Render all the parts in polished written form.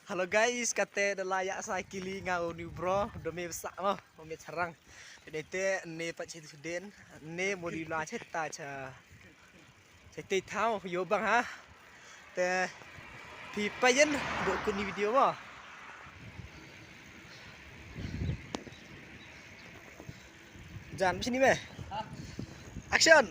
Halo guys, kate da layak sakili ngau ni bro, do me sak mo, me charang. Dete ne pat chit den, ne moli la chet ta cha. Chete thau yo bang ha. Te phi payen do kun ni video mo. Jan sini me. Action.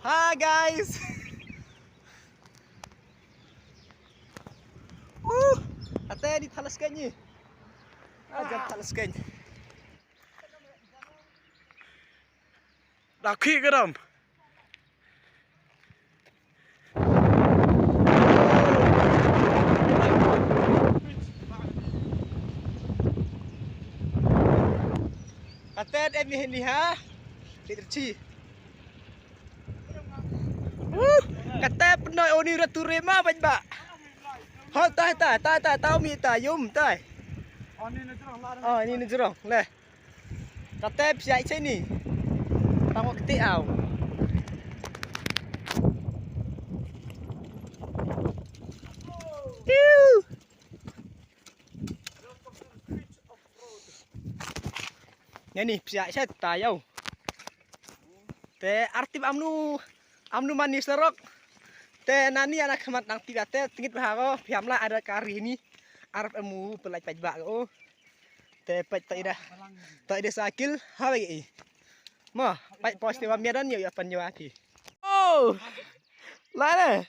Hi guys. Ate di talaskan ni. Jam talaskan. Dah quick ke dam? Ate ni ha. Terci. Kata penoi oni rature ma baj ba. Ha ta mi ta yum tai. Oni ni jerong la. Oh ini jerong le. Kata psiai sini. Tangok keti au. Ni psiai set ta yau. Te artib amnu manis serok. Te nani anak kemat nang pirate tingit bahago piamla ada kari ini arep emu pelaj pajbak oh. Te paj tak ida sakil ha bagi. Mo paj postiwa medan yo apan yo ati. Oh. Lana.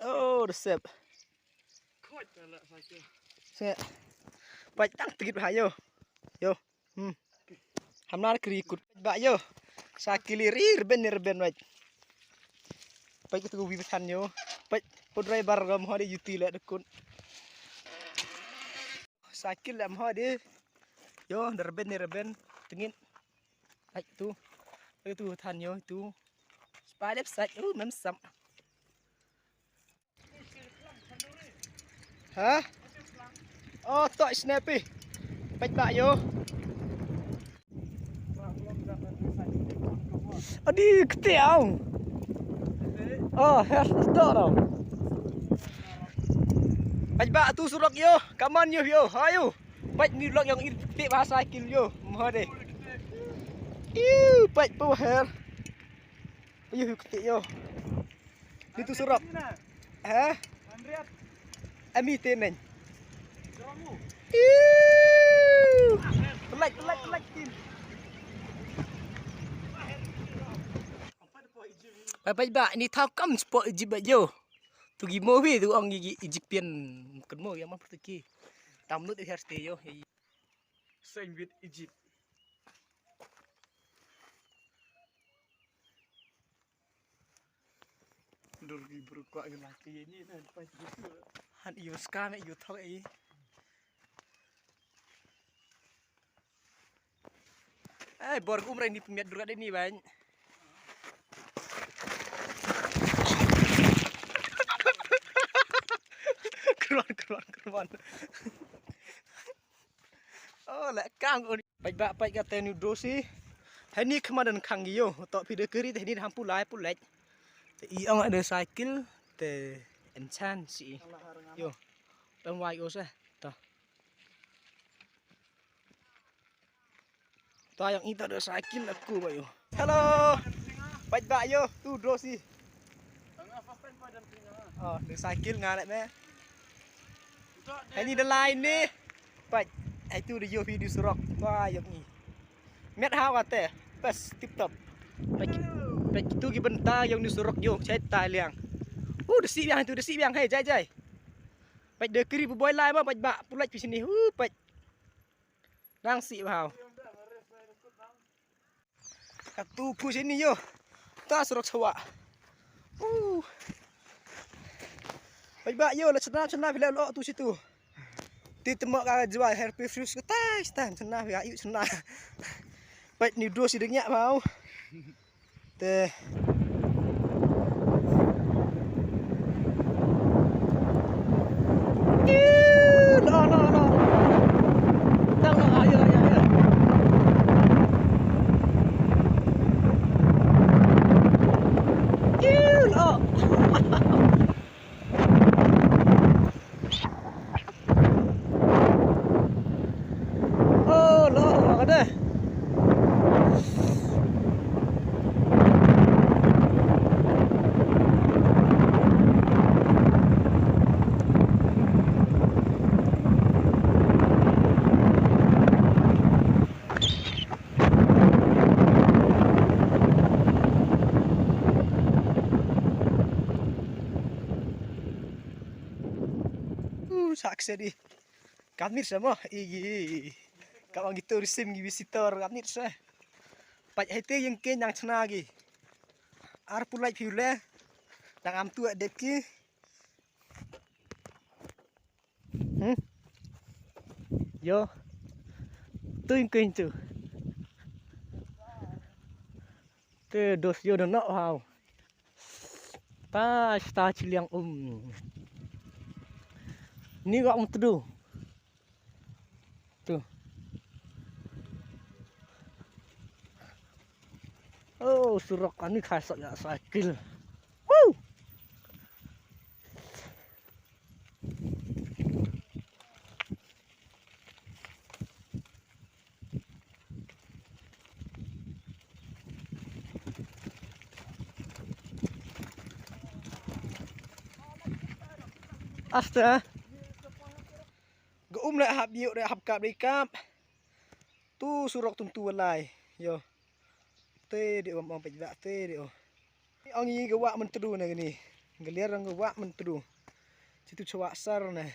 Oh, resep. Kod lah sakil. Set. Paj tang tingit bahayo. Yo. Hamnar kerikut bak yo. Sakili rir ben waj. Pai tu wi pesan yo. Pai pod driver gam ho de yuti le dekun. Sakil lam ho de. Yo nerben tingin. Ai tu. Tu than yo tu. Spadep saj mem sam. Ha? Oh, tok snappy. Pai bak yo. Adi ketiau. Oh, stop dong. Bajbak tu surok yo, kaman yo. Ayo. Baj ni lok yang tik bahasa kil yo. Moh de. Baj pu her. Ayo ketik yo. Itu surok. Eh? Ami tenen. Pelaj tin. Baj ba ni thau kam sport Egypt yo. Tu gi movie tu ong gi Egyptian kan mo yang man perteki. Tamnut di hairstay yo. Same with Egypt. Dur gi berkuat dengan laki ni kan pas gitu. Han iyo skam iyo thau ai. Borg umrah ni pemiat durga ni ban. Keruan. Oh, lek kang pai bak pai kata ni dosi. Hani kemadan kang yo, tok pide keri teh ni hampu lai pulek. Te iong ada cycle te enchan si. Yo. Bang wai osa. Ta. Ta yang itu ada cycle aku ba yo. Hello. Pai bak yo, tu dosi. Oh, ada cycle ngarep me. Ini the line ni. Pai, itu the yo video surok. Wah, yang ni. Met how kate. Pas tip top. Pai itu gi bentang yang ni surok yo, cai tai liang. The si biang itu, the si biang hey, jai. Paj de kiri boy lai ba paj ba pulai pi sini paj rang si bau katu ku sini yo ta surok sawa paj ba yo la cena bila lo tu situ ti temak ka jual happy fruits ke tai cena ya ayu cena paj ni do si denyak bau te saksi di kamir sama igi kawang gitu resim gi visitor kamir sa paj hete yang ke yang cena gi ar pulai phiule dang am tu det ki yo tu yang ke tu te dos yo no hau ta chiliang ni gak tedu tuh oh surok ani khasok ya sakil asta le hab yuk le hab kap tu surok tuntu lai yo te de om pe ba te de ong yi ga wa men tedu na gini ngeliar ang wa men tedu situ cewak sar na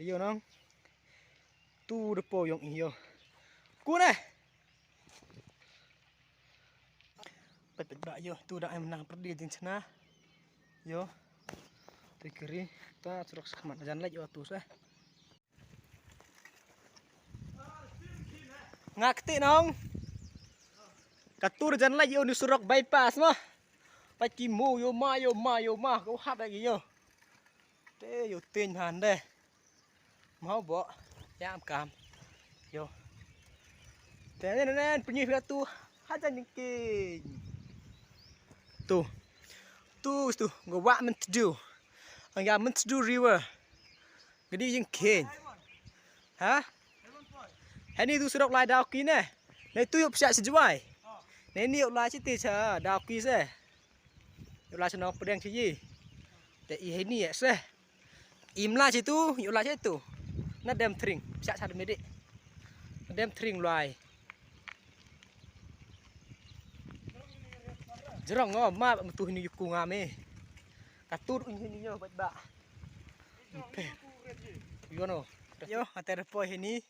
dia nang tu depo yong yo ku na pe ba yo tu dak menang perdi jing cena yo kiri ta surok semat jan lek yo tu sah ngakti nong katur jan lek yo ni surok bypass mah paki mu yo ma ko hab lagi yo te yo tin han de mau bo yam kam yo te nen punyi tu hajan king tu go wa men to ang ya men to river gedi yang king ha hani tu surok lai dau ki ne nei tu yop sia sejuai nei ni yop lai siti cha dau ki se yop lai senong pedang chi te i hani ya se im la situ yop lai situ na dem tring sia sa medik dem tring lai jerong ngo ma tu ni yuku ngame katur ini yo ba yo no yo ater po ini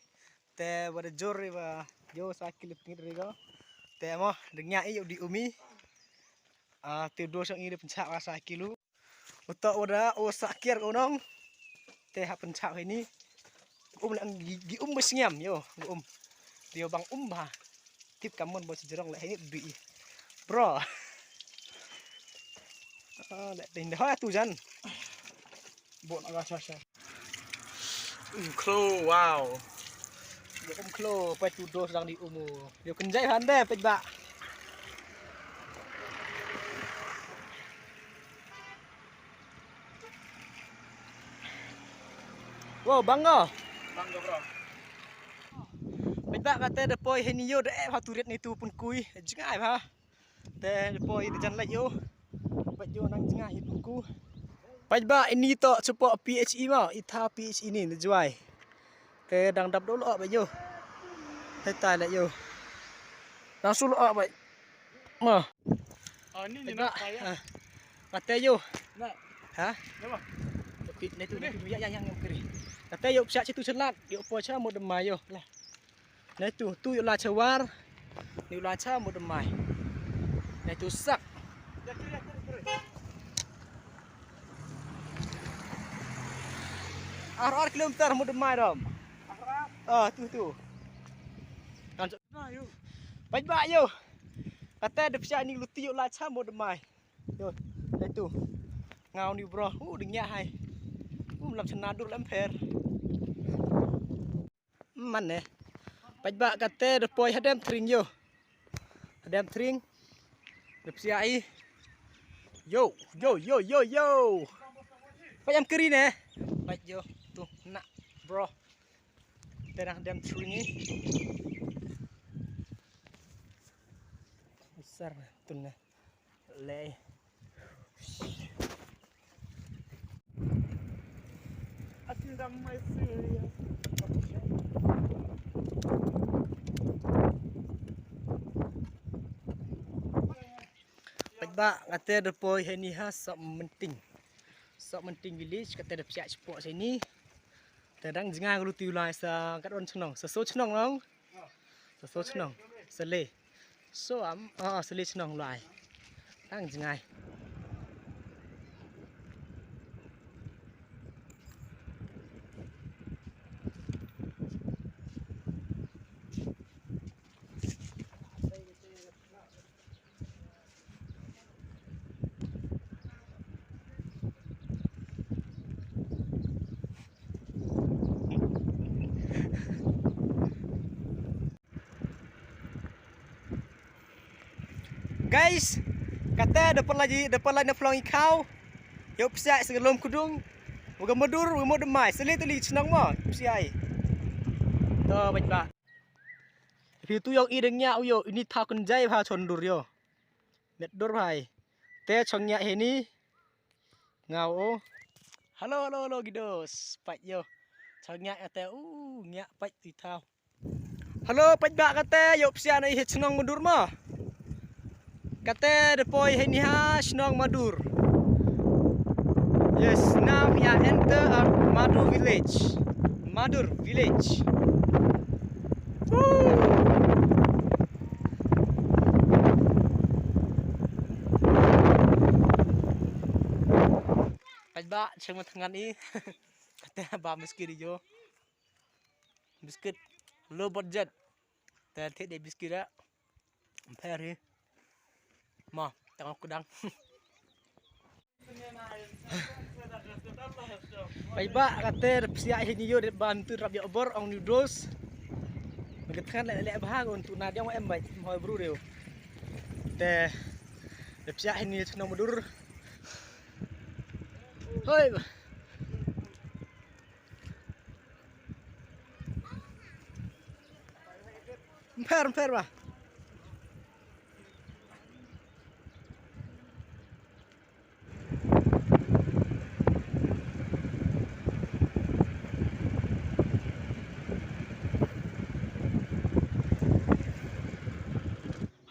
te wada jor ba yo sakil pingir rigo te mo dengnya yo di umi te do sang iri pencak wa sakilu utok wada o sakir onong te ha pencak ini lang gi besngam yo dia bang ba tip kamon bo jerong la ini du bro lek tindah ha tu jan bộ nó ra xa klo wow được klo phải tu đô đang đi umu điều cần dây hắn đây phải bạ wow bangga bro phải bạ kata depoi henio de ha tu ret ni tu pun kui jingai ha te depoi di jan lai yo phải yo nang jingai pun ku Pajba ini to support PHE mau itha PHE ni juai ke dang dap do lo ba yo tai tai la yo dang su lo ba ma ni na pa ya mate yo na Ha? Apa? Tapi itu yang kiri. Kata yuk siap situ celat, yuk pocha mau demai yo lah. Nah itu, tu yuk lah cewar, yuk lah cha mau demai. Nah itu sak. Ar kilometer mau demai dom. Tu. Nah, yuk. Baik yo. Kata ada siap ni luti yuk lah cha mau demai. Yo, nah itu. Ngau ni bro, denyak hai. Làm senador lemper. Man ne. Baik kata depoi hadam tring yo. Hadam tring. Dep siai. Yo. Baik am kiri ne. Baik yo. Tu nak bro. Terang hadam tring ni. Besar tu ne. Le. Assim dá mais séria. Baik kata depoi hari ha sok menting village kata dep siap sport sini. Terang jangan ruti ulai sa kat on chnong. So chnong long. So chnong. Sele. So sele chnong ulai. Tang jangan. Guys, kata depan lagi nak pulang ikau. Yuk pesiak segelum kudung. Moga medur, mau demai. Seli teli senang mo, pesiak. To baik. Tapi tu yang idengnya yo, ini tau kenjai pha chondur yo. Net dur bhai. Te chongnya ini. Ngau. Halo gidos. Pat yo. Chongnya kata nyak pat tu tau. Halo baik kata yuk pesiak nai senang medur mo. Kata depoi ini ha Senong Madur. Yes, now we are enter our Madur village. Woo! Baik cuma tangan ni. Kata ba biskit jo. Biskit low budget. Tapi dia biskit dah. Pergi. Ma, tengok kudang. Baik kata siap ini yo bantu rabi obor ong noodles. Mengatakan lek bahang untuk nadia em baik mau bro deu. Te siap ini senang medur. Hoi. Emper bah.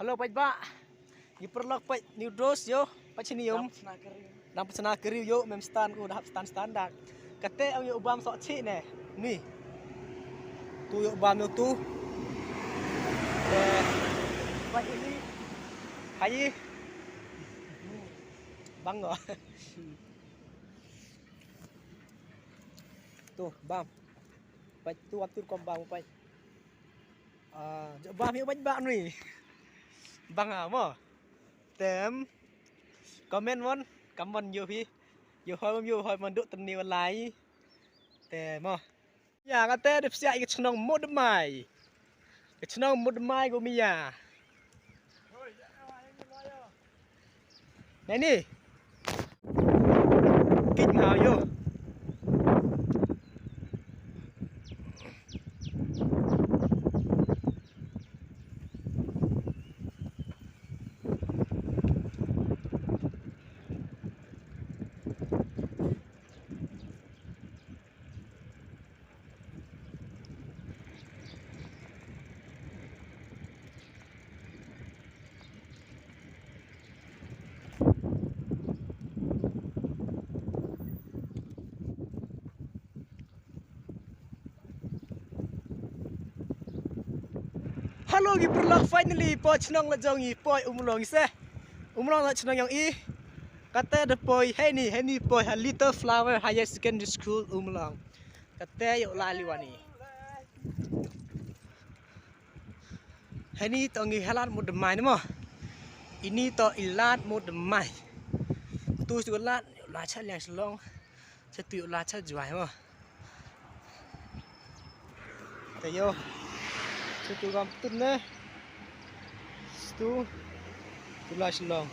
Halo baik. Diperlok baik noodles yo, pacinium. Nam pesana keri yo mem stand ko dah stand standar. Kata ang yo ubam sok cik ne. Ni. Tu yo ubam yo tu. Baik ini. Haji. Bangga. Tu bam. Baik tu waktu kombang baik. Bam yo baik ni. Bang mo. Tem. Comment mon, comment yo phi. Yo hoi mon duk teni online. Tem mo. Ya kata dep siap ik chnong mod mai. Ke chnong mod mai go mia. Này ni. Kinh hào yo. palogi perlak finally po chnong la jong i poi umlong se umlong la chnong yang i kata de poi hey ni poi ha little flower higher secondary school umlong kata yo la liwani hani to ngi halat mo demai mo ini to ilat mo demai tu su lat la cha liang slong cha tu la cha juai mo te yo tu gam tun ne tu la slong